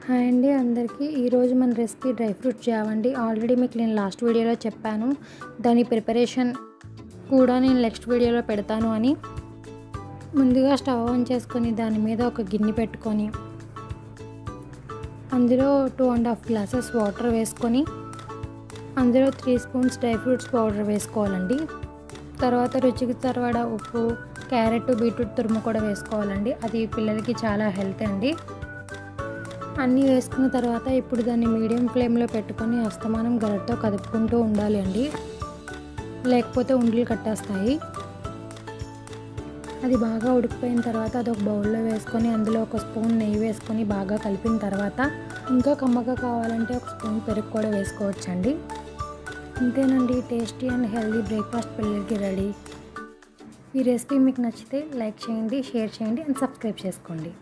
Hi అండి అందరికీ. ఈరోజు మన రెసిపీ డ్రై ఫ్రూట్ జామ్ అండి. ఆల్రెడీ మీకు నేను లాస్ట్ వీడియోలో చెప్పాను, దాని ప్రిపరేషన్ కూడా నేను నెక్స్ట్ వీడియోలో పెడతాను అని. ముందుగా స్టవ్ ఆన్ చేసుకొని దాని మీద ఒక గిన్నె పెట్టుకొని అందులో 2.5 గ్లాసెస్ వాటర్ వేసుకొని అందులో 3 స్పూన్స్ డ్రై ఫ్రూట్స్ పౌడర్ వేసుకోవాలండి. తర్వాత రుచికి సరిపడా ఉప్పు, క్యారెట్, బీట్రూట్ తురుము కూడా వేసుకోవాలండి. అది పిల్లలకి చాలా హెల్తీ అండి. అన్నీ వేసుకున్న తర్వాత ఇప్పుడు దాన్ని మీడియం ఫ్లేమ్లో పెట్టుకొని అస్తమానం గరిటెతో కదుపుకుంటూ ఉండాలి అండి, లేకపోతే ఉండలు కట్టేస్తాయి. అది బాగా ఉడికిపోయిన తర్వాత అదొక బౌల్లో వేసుకొని అందులో ఒక స్పూన్ నెయ్యి వేసుకొని బాగా కలిపిన తర్వాత ఇంకా కమ్మగా కావాలంటే ఒక స్పూన్ పెరుగు కూడా వేసుకోవచ్చండి. అంతేనండి, టేస్టీ అండ్ హెల్తీ బ్రేక్ఫాస్ట్ పిల్లలకి రెడీ. ఈ రెసిపీ మీకు నచ్చితే లైక్ చేయండి, షేర్ చేయండి అండ్ సబ్స్క్రైబ్ చేసుకోండి.